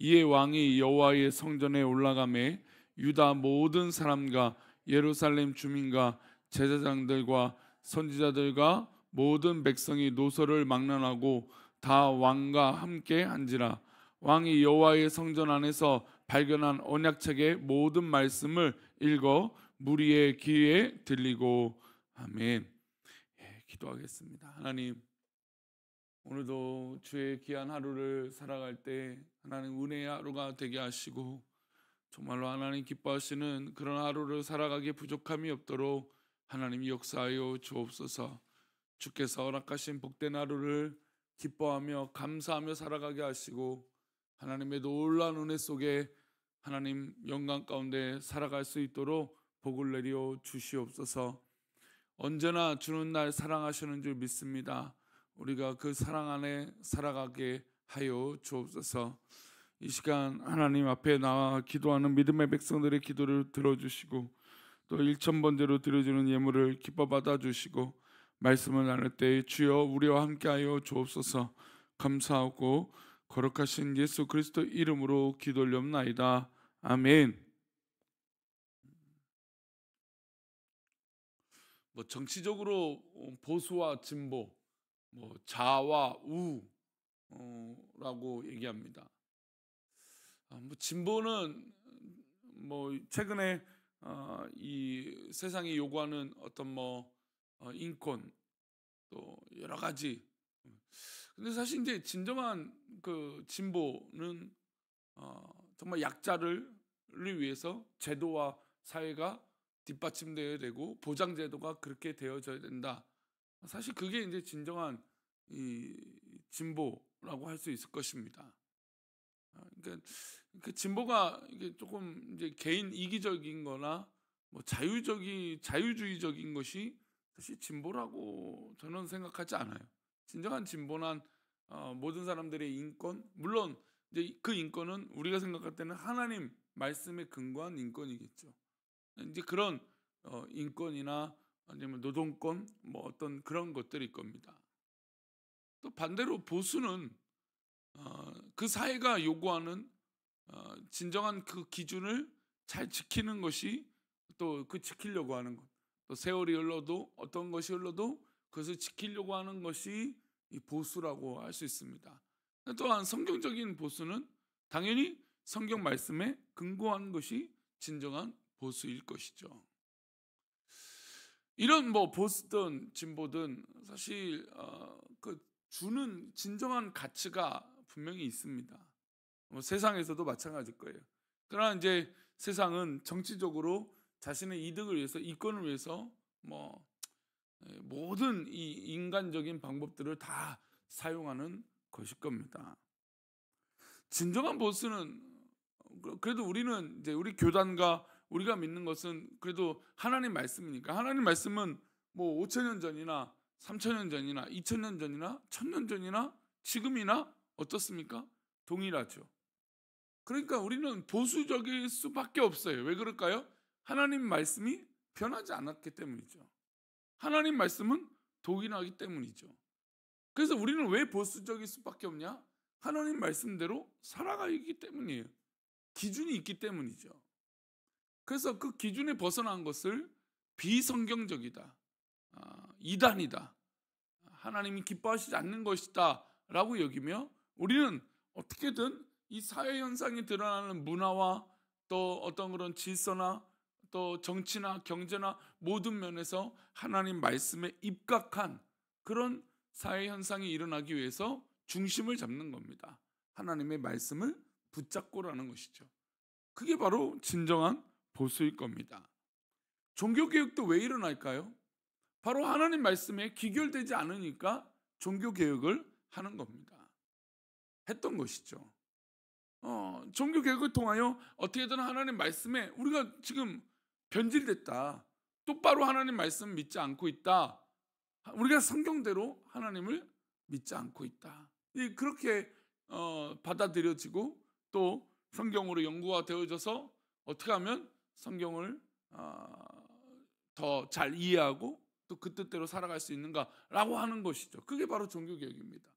이에 왕이 여호와의 성전에 올라가매 유다 모든 사람과 예루살렘 주민과 제사장들과 선지자들과 모든 백성이 노소를 막론하고 다 왕과 함께 한지라. 왕이 여호와의 성전 안에서 발견한 언약책의 모든 말씀을 읽어 무리의 귀에 들리고. 아멘. 기도하겠습니다. 하나님, 오늘도 주의 귀한 하루를 살아갈 때 하나님 은혜의 하루가 되게 하시고, 정말로 하나님 기뻐하시는 그런 하루를 살아가기에 부족함이 없도록 하나님 역사하여 주옵소서. 주께서 허락하신 복된 하루를 기뻐하며 감사하며 살아가게 하시고, 하나님의 놀라운 은혜 속에 하나님 영광 가운데 살아갈 수 있도록 복을 내려 주시옵소서. 언제나 주는 날 사랑하시는 줄 믿습니다. 우리가 그 사랑 안에 살아가게 하여 주옵소서. 이 시간 하나님 앞에 나와 기도하는 믿음의 백성들의 기도를 들어주시고, 또 1,000번째로 드려지는 예물을 기뻐 받아주시고, 말씀을 나눌 때 주여 우리와 함께하여 주옵소서. 감사하고 거룩하신 예수 그리스도 이름으로 기도 올리옵나이다. 아멘. 정치적으로 보수와 진보, 좌와 우라고 얘기합니다. 진보는 최근에 이 세상이 요구하는 어떤 인권, 또 여러 가지. 근데 사실 이제 진정한 그 진보는 정말 약자를 위해서 제도와 사회가 뒷받침되어야 되고 보장제도가 그렇게 되어져야 된다. 사실 그게 이제 진정한 이 진보라고 할 수 있을 것입니다. 그러니까 그 진보가 이게 조금 이제 개인 이기적인거나 자유주의적인 것이 사실 진보라고 저는 생각하지 않아요. 진정한 진보는 모든 사람들의 인권, 물론 이제 그 인권은 우리가 생각할 때는 하나님 말씀에 근거한 인권이겠죠. 이제 그런 인권이나 아니면 노동권, 어떤 그런 것들일 겁니다. 또 반대로 보수는 그 사회가 요구하는 진정한 그 기준을 잘 지키는 것이, 또 그 지키려고 하는 것, 또 세월이 흘러도 어떤 것이 흘러도 그것을 지키려고 하는 것이 이 보수라고 할 수 있습니다. 또한 성경적인 보수는 당연히 성경 말씀에 근거한 것이 진정한 보수일 것이죠. 이런 보수든 진보든 사실 그 주는 진정한 가치가 분명히 있습니다. 세상에서도 마찬가지일 거예요. 그러나 이제 세상은 정치적으로 자신의 이득을 위해서, 이권을 위해서 모든 이 인간적인 방법들을 다 사용하는 것일 겁니다. 진정한 보수는 그래도 우리는 이제 우리 교단과 우리가 믿는 것은 그래도 하나님 말씀이니까, 하나님 말씀은 5,000년 전이나 3,000년 전이나 2,000년 전이나 1,000년 전이나 지금이나 어떻습니까? 동일하죠. 그러니까 우리는 보수적일 수밖에 없어요. 왜 그럴까요? 하나님 말씀이 변하지 않았기 때문이죠. 하나님 말씀은 동일하기 때문이죠. 그래서 우리는 왜 보수적일 수밖에 없냐? 하나님 말씀대로 살아가기 때문이에요. 기준이 있기 때문이죠. 그래서 그 기준에 벗어난 것을 비성경적이다, 이단이다, 하나님이 기뻐하시지 않는 것이다 라고 여기며, 우리는 어떻게든 이 사회 현상이 드러나는 문화와 또 어떤 그런 질서나 또 정치나 경제나 모든 면에서 하나님 말씀에 입각한 그런 사회 현상이 일어나기 위해서 중심을 잡는 겁니다. 하나님의 말씀을 붙잡고라는 것이죠. 그게 바로 진정한 보수일 겁니다. 종교개혁도 왜 일어날까요? 바로 하나님 말씀에 귀결되지 않으니까 종교개혁을 하는 겁니다. 했던 것이죠. 종교개혁을 통하여 어떻게든 하나님 말씀에 우리가 지금 변질됐다, 똑바로 하나님 말씀 믿지 않고 있다, 우리가 성경대로 하나님을 믿지 않고 있다, 그렇게 받아들여지고 또 성경으로 연구가 되어져서 어떻게 하면 성경을 더 잘 이해하고 또 그 뜻대로 살아갈 수 있는가라고 하는 것이죠. 그게 바로 종교개혁입니다.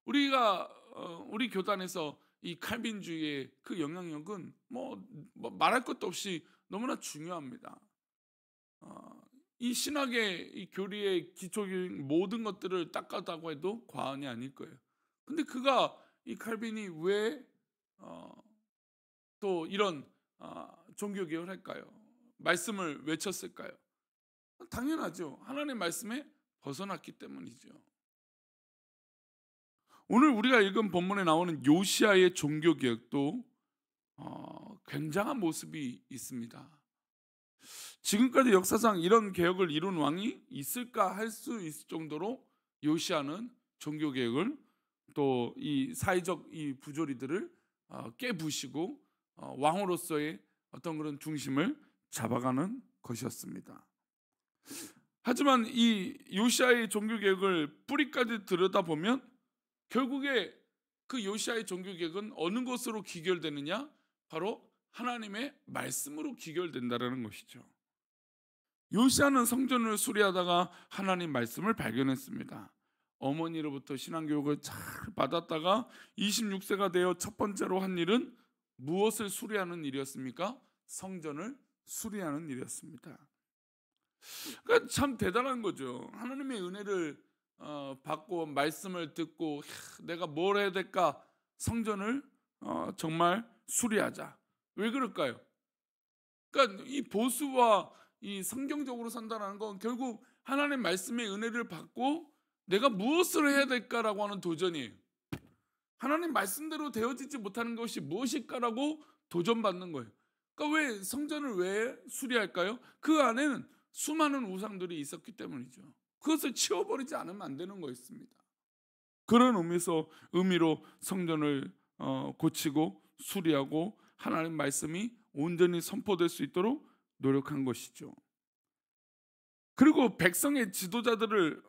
우리 교단에서 이 칼빈주의의 그 영향력은 뭐 말할 것도 없이 너무나 중요합니다. 이 신학의 이 교리의 기초적인 모든 것들을 닦았다고 해도 과언이 아닐 거예요. 근데 그가 이 칼빈이 왜 또 이런 종교 개혁을 할까요? 말씀을 외쳤을까요? 당연하죠. 하나님의 말씀에 벗어났기 때문이죠. 오늘 우리가 읽은 본문에 나오는 요시아의 종교 개혁도 굉장한 모습이 있습니다. 지금까지 역사상 이런 개혁을 이룬 왕이 있을까 할 수 있을 정도로 요시아는 종교 개혁을 또 이 사회적 이 부조리들을 깨부시고 왕으로서의 어떤 그런 중심을 잡아가는 것이었습니다. 하지만 이 요시아의 종교 개혁을 뿌리까지 들여다보면 결국에 그 요시아의 종교 개혁은 어느 것으로 기결되느냐? 바로 하나님의 말씀으로 기결된다라는 것이죠. 요시아는 성전을 수리하다가 하나님 말씀을 발견했습니다. 어머니로부터 신앙교육을 잘 받았다가 26세가 되어 첫 번째로 한 일은 무엇을 수리하는 일이었습니까? 성전을 수리하는 일이었습니다. 그러니까 참 대단한 거죠. 하나님의 은혜를 받고 말씀을 듣고 내가 뭘 해야 될까? 성전을 정말 수리하자. 왜 그럴까요? 그러니까 이 보수와 이 성경적으로 산다는 건 결국 하나님 말씀의 은혜를 받고 내가 무엇을 해야 될까라고 하는 도전이에요. 하나님 말씀대로 되어지지 못하는 것이 무엇일까라고 도전받는 거예요. 그러니까 왜 성전을 왜 수리할까요? 그 안에는 수많은 우상들이 있었기 때문이죠. 그것을 치워버리지 않으면 안 되는 거였습니다. 그런 의미로 성전을 고치고 수리하고 하나님 말씀이 온전히 선포될 수 있도록 노력한 것이죠. 그리고 백성의 지도자들을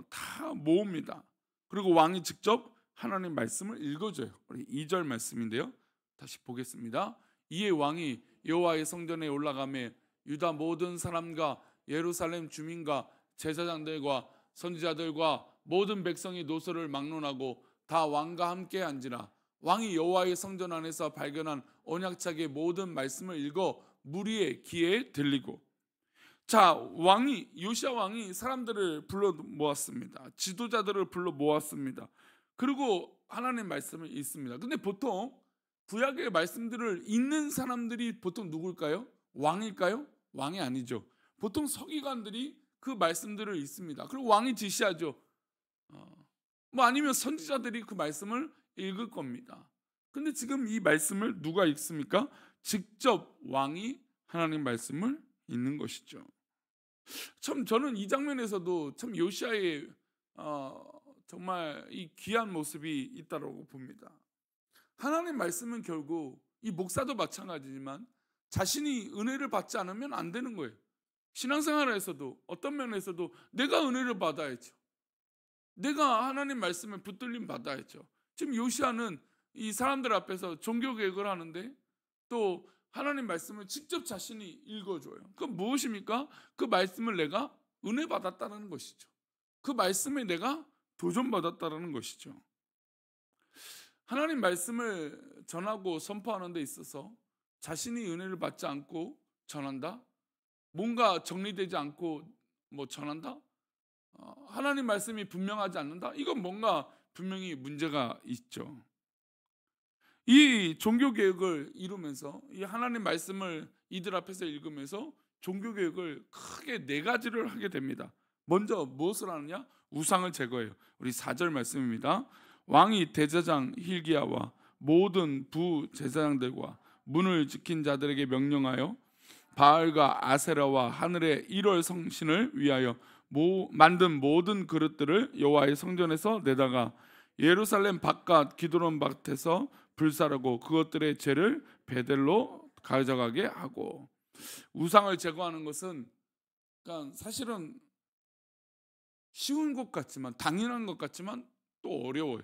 다 모읍니다. 그리고 왕이 직접 하나님 말씀을 읽어줘요. 우리 2절 말씀인데요. 다시 보겠습니다. 이에 왕이 여호와의 성전에 올라가며 유다 모든 사람과 예루살렘 주민과 제사장들과 선지자들과 모든 백성이 노소를 막론하고 다 왕과 함께 앉으라. 왕이 여호와의 성전 안에서 발견한 언약책의 모든 말씀을 읽어 무리의 귀에 들리고. 자, 요시아 왕이 사람들을 불러 모았습니다. 지도자들을 불러 모았습니다. 그리고 하나님 말씀을 읽습니다. 근데 보통 구약의 말씀들을 읽는 사람들이 보통 누굴까요? 왕일까요? 왕이 아니죠. 보통 서기관들이 그 말씀들을 읽습니다. 그리고 왕이 지시하죠. 뭐 아니면 선지자들이 그 말씀을 읽을 겁니다. 근데 지금 이 말씀을 누가 읽습니까? 직접 왕이 하나님 말씀을 읽는 것이죠. 참 저는 이 장면에서도 참 요시아의 정말 이 귀한 모습이 있다고 봅니다. 하나님 말씀은 결국 이 목사도 마찬가지지만 자신이 은혜를 받지 않으면 안 되는 거예요. 신앙생활에서도 어떤 면에서도 내가 은혜를 받아야죠. 내가 하나님 말씀에 붙들림 받아야죠. 지금 요시아는 이 사람들 앞에서 종교 개혁을 하는데 또 하나님 말씀을 직접 자신이 읽어줘요. 그건 무엇입니까? 그 말씀을 내가 은혜 받았다는 것이죠. 그 말씀에 내가 도전받았다는 것이죠. 하나님 말씀을 전하고 선포하는 데 있어서 자신이 은혜를 받지 않고 전한다? 뭔가 정리되지 않고 전한다? 하나님 말씀이 분명하지 않는다? 이건 뭔가 분명히 문제가 있죠. 이 종교개혁을 이루면서 이 하나님 말씀을 이들 앞에서 읽으면서 종교개혁을 크게 4가지를 하게 됩니다. 먼저 무엇을 하느냐? 우상을 제거해요. 우리 4절 말씀입니다. 왕이 대제사장 hil기야와 모든 부제사장들과 문을 지킨 자들에게 명령하여 바알과 아세라와 하늘의 1월 성신을 위하여 만든 모든 그릇들을 여호와의 성전에서 내다가 예루살렘 바깥 기드론 밭에서 불사르고 그것들의 죄를 베델로 가져가게 하고. 우상을 제거하는 것은 그러니까 사실은 쉬운 것 같지만 당연한 것 같지만 또 어려워요.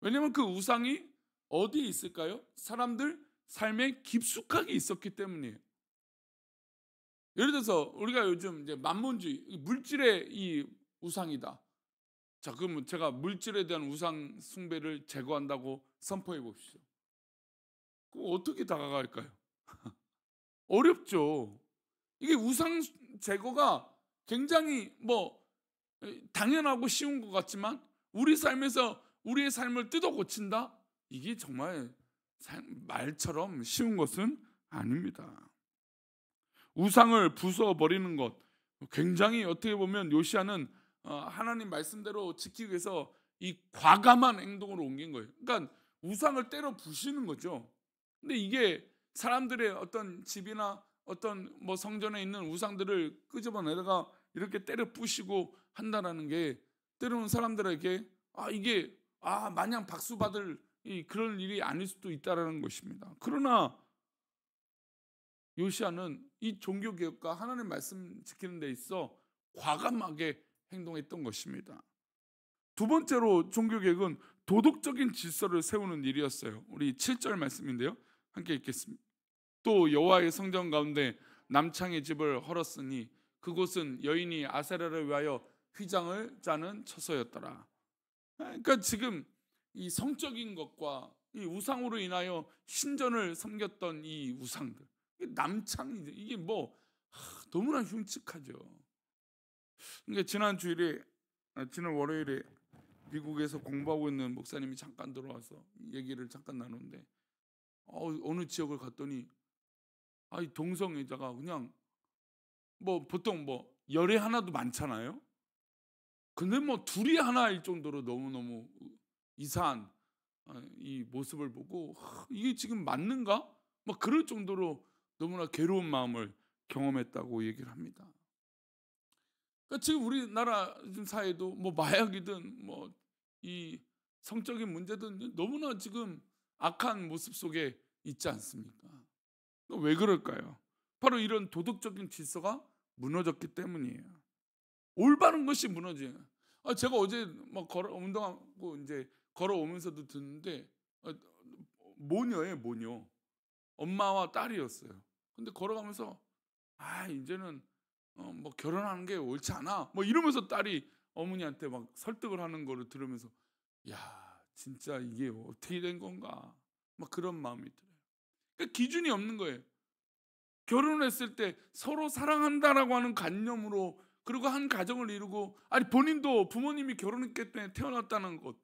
왜냐하면 그 우상이 어디에 있을까요? 사람들 삶에 깊숙하게 있었기 때문이에요. 예를 들어서 우리가 요즘 이제 만몬주의, 물질의 이 우상이다. 자, 그러면 제가 물질에 대한 우상 숭배를 제거한다고 선포해 봅시다. 어떻게 다가갈까요? 어렵죠. 이게 우상 제거가 굉장히 당연하고 쉬운 것 같지만 우리 삶에서 우리의 삶을 뜯어 고친다? 이게 정말 말처럼 쉬운 것은 아닙니다. 우상을 부숴 버리는 것, 굉장히 어떻게 보면 요시야는 하나님 말씀대로 지키기 위해서 이 과감한 행동으로 옮긴 거예요. 그러니까 우상을 때려 부시는 거죠. 근데 이게 사람들의 어떤 집이나 어떤 성전에 있는 우상들을 끄집어내다가 이렇게 때려 부시고 한다라는 게 때로는 사람들에게 이게 마냥 박수 받을 그런 일이 아닐 수도 있다라는 것입니다. 그러나 요시야는 이 종교 개혁과 하나님 말씀 지키는 데 있어 과감하게 행동했던 것입니다. 두 번째로 종교 개혁은 도덕적인 질서를 세우는 일이었어요. 우리 7절 말씀인데요. 함께 읽겠습니다. 또 여호와의 성전 가운데 남창의 집을 헐었으니 그곳은 여인이 아세라를 위하여 휘장을 짜는 처소였더라. 그러니까 지금 이 성적인 것과 이 우상으로 인하여 신전을 섬겼던 이 우상들, 남창이 이게 너무나 흉측하죠. 그러니까 지난 월요일에 미국에서 공부하고 있는 목사님이 잠깐 들어와서 얘기를 잠깐 나누는데 어느 지역을 갔더니 이 동성애자가 그냥 보통 열에 하나도 많잖아요. 근데 둘이 하나일 정도로 너무너무 이상한 이 모습을 보고 이게 지금 맞는가? 그럴 정도로 너무나 괴로운 마음을 경험했다고 얘기를 합니다. 그러니까 지금 우리나라 사회도 마약이든 이 성적인 문제든 너무나 지금 악한 모습 속에 있지 않습니까? 왜 그럴까요? 바로 이런 도덕적인 질서가 무너졌기 때문이에요. 올바른 것이 무너져요. 제가 어제 운동하고 이제 걸어오면서도 듣는데 모녀예요, 모녀. 엄마와 딸이었어요. 근데 걸어가면서 이제는 결혼하는 게 옳지 않아 이러면서 딸이 어머니한테 설득을 하는 거를 들으면서 야, 진짜 이게 어떻게 된 건가 그런 마음이 들어요. 그러니까 기준이 없는 거예요. 결혼을 했을 때 서로 사랑한다라고 하는 관념으로 그리고 한 가정을 이루고 본인도 부모님이 결혼했기 때문에 태어났다는 것,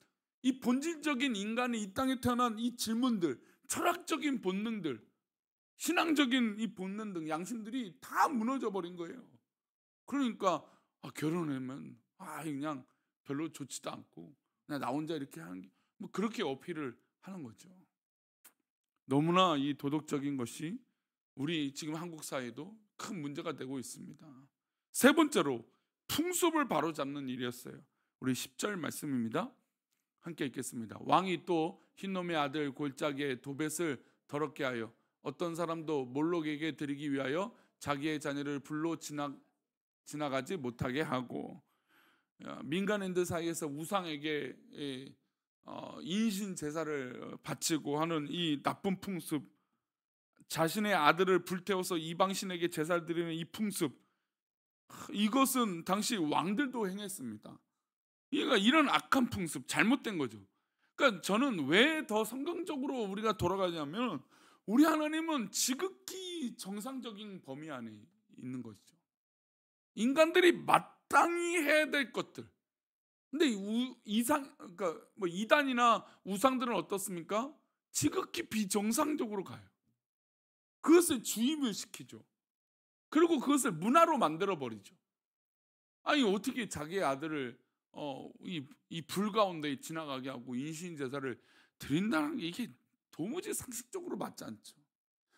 이 본질적인 인간이 이 땅에 태어난 이 질문들, 철학적인 본능들, 신앙적인 이 본능 등 양심들이 다 무너져 버린 거예요. 그러니까 결혼하면 그냥 별로 좋지도 않고 그냥 나 혼자 이렇게 하는 게 그렇게 어필을 하는 거죠. 너무나 이 도덕적인 것이 우리 지금 한국 사회도 큰 문제가 되고 있습니다. 세 번째로 풍습을 바로잡는 일이었어요. 우리 10절 말씀입니다. 함께 읽겠습니다. 왕이 또 흰놈의 아들 골짜기에 도벳을 더럽게 하여 어떤 사람도 몰록에게 드리기 위하여 자기의 자녀를 불로 지나가지 못하게 하고, 민간인들 사이에서 우상에게 인신 제사를 바치고 하는 이 나쁜 풍습, 자신의 아들을 불태워서 이방신에게 제사를 드리는 이 풍습, 이것은 당시 왕들도 행했습니다. 그러니까 이런 악한 풍습, 잘못된 거죠. 그러니까 저는 왜 더 성경적으로 우리가 돌아가냐면 우리 하나님은 지극히 정상적인 범위 안에 있는 것이죠. 인간들이 마땅히 해야 될 것들. 근데 그러니까 이단이나 우상들은 어떻습니까? 지극히 비정상적으로 가요. 그것을 주입을 시키죠. 그리고 그것을 문화로 만들어 버리죠. 어떻게 자기의 아들을 이 불 가운데 지나가게 하고 인신 제사를 드린다는 게 이게 도무지 상식적으로 맞지 않죠.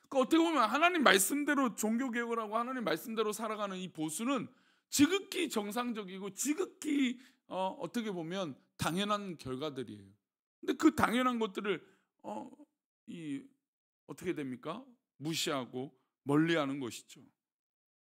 그러니까 어떻게 보면 하나님 말씀대로 종교 개혁을 하고 하나님 말씀대로 살아가는 이 보수는 지극히 정상적이고 지극히 어떻게 보면 당연한 결과들이에요. 근데 그 당연한 것들을 어떻게 됩니까? 무시하고 멀리하는 것이죠.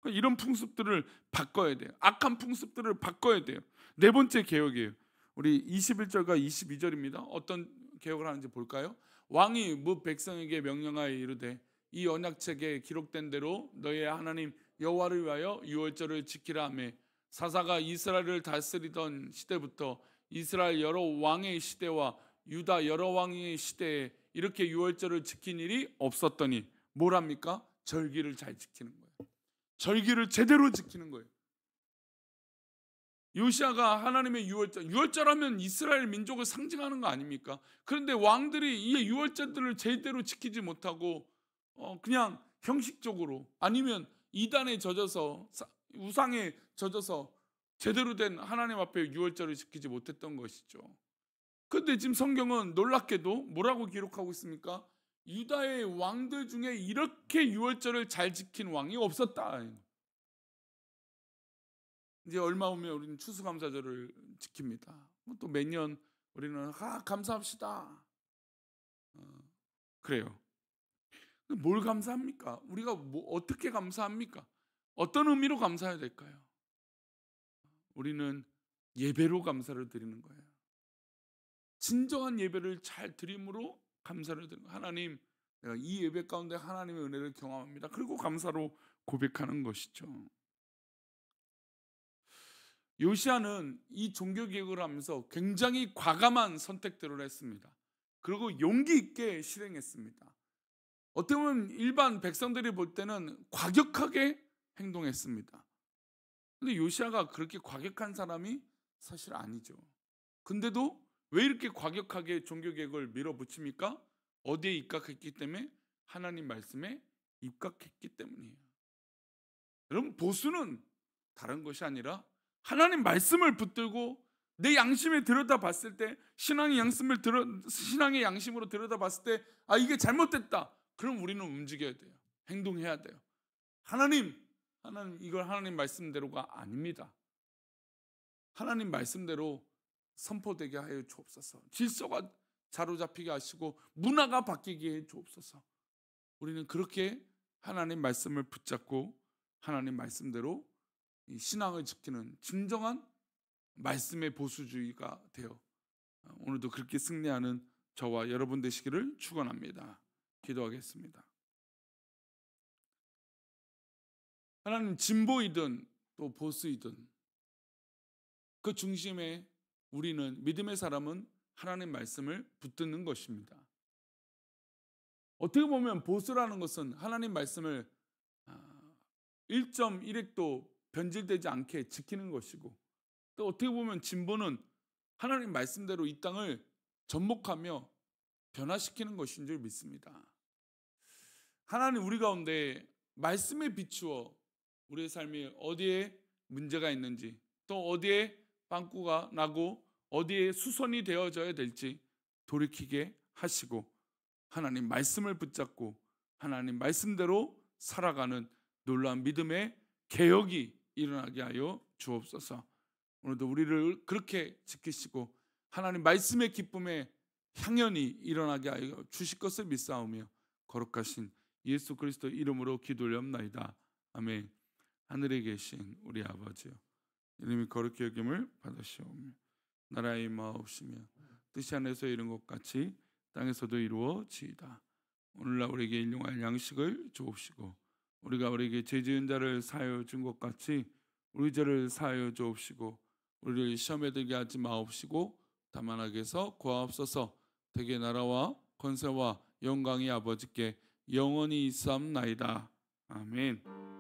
그러니까 이런 풍습들을 바꿔야 돼요. 악한 풍습들을 바꿔야 돼요. 네 번째 개혁이에요. 우리 21절과 22절입니다. 어떤 개혁을 하는지 볼까요? 왕이 뭇 백성에게 명령하여 이르되 이 언약책에 기록된 대로 너의 하나님 여호와를 위하여 유월절을 지키라 하며, 사사가 이스라엘을 다스리던 시대부터 이스라엘 여러 왕의 시대와 유다 여러 왕의 시대에 이렇게 유월절을 지킨 일이 없었더니 뭘 합니까? 절기를 잘 지키는 거예요. 절기를 제대로 지키는 거예요. 요시아가 하나님의 유월절하면 이스라엘 민족을 상징하는 거 아닙니까? 그런데 왕들이 이 유월절들을 제대로 지키지 못하고 그냥 형식적으로 아니면 이단에 젖어서 우상에 젖어서 제대로 된 하나님 앞에 유월절을 지키지 못했던 것이죠. 그런데 지금 성경은 놀랍게도 뭐라고 기록하고 있습니까? 유다의 왕들 중에 이렇게 유월절을 잘 지킨 왕이 없었다. 이제 얼마 후면 우리는 추수감사절을 지킵니다. 또 매년 우리는 감사합시다. 그래요. 뭘 감사합니까? 우리가 어떻게 감사합니까? 어떤 의미로 감사해야 될까요? 우리는 예배로 감사를 드리는 거예요. 진정한 예배를 잘 드림으로 감사를 드리는 거예요. 하나님, 내가 이 예배 가운데 하나님의 은혜를 경험합니다. 그리고 감사로 고백하는 것이죠. 요시아는 이 종교개혁을 하면서 굉장히 과감한 선택들을 했습니다. 그리고 용기 있게 실행했습니다. 어떻게 보면 일반 백성들이 볼 때는 과격하게 행동했습니다. 근데 요시아가 그렇게 과격한 사람이 사실 아니죠. 근데도 왜 이렇게 과격하게 종교개혁을 밀어붙입니까? 어디에 입각했기 때문에? 하나님 말씀에 입각했기 때문이에요. 여러분, 보수는 다른 것이 아니라 하나님 말씀을 붙들고 내 양심에 들여다봤을 때, 신앙의 양심으로 들여다봤을 때, 이게 잘못됐다. 그럼 우리는 움직여야 돼요. 행동해야 돼요. 하나님 이걸 하나님 말씀대로가 아닙니다. 하나님 말씀대로 선포되게 하여 주옵소서. 질서가 자로잡히게 하시고 문화가 바뀌게 해 주옵소서. 우리는 그렇게 하나님 말씀을 붙잡고 하나님 말씀대로 이 신앙을 지키는 진정한 말씀의 보수주의가 되어 오늘도 그렇게 승리하는 저와 여러분 되시기를 축원합니다. 기도하겠습니다. 하나님, 진보이든 또 보수이든 그 중심에 우리는, 믿음의 사람은 하나님 말씀을 붙드는 것입니다. 어떻게 보면 보수라는 것은 하나님 말씀을 1.1핵도 변질되지 않게 지키는 것이고, 또 어떻게 보면 진보는 하나님 말씀대로 이 땅을 접목하며 변화시키는 것인 줄 믿습니다. 하나님, 우리 가운데 말씀에 비추어 우리의 삶이 어디에 문제가 있는지, 또 어디에 빵꾸가 나고 어디에 수선이 되어져야 될지 돌이키게 하시고 하나님 말씀을 붙잡고 하나님 말씀대로 살아가는 놀라운 믿음의 개혁이 일어나게 하여 주옵소서. 오늘도 우리를 그렇게 지키시고 하나님 말씀의 기쁨에 향연이 일어나게 하여 주실 것을 믿사오며 거룩하신 예수 그리스도 이름으로 기도 올려옵나이다. 아멘. 하늘에 계신 우리 아버지여, 이름이 거룩히 여김을 받으시오며 나라의 임하옵시며 뜻이 하늘에서 이룬 것 같이 땅에서도 이루어지이다. 오늘날 우리에게 일용할 양식을 주옵시고 우리가 우리에게 죄 지은 자를 사하여 준 것 같이 우리 죄를 사하여 주옵시고 우리를 시험에 들게 하지 마옵시고 다만 악에서 구하옵소서. 대개 나라와 권세와 영광이 아버지께 영원히 있사옵나이다. 아멘.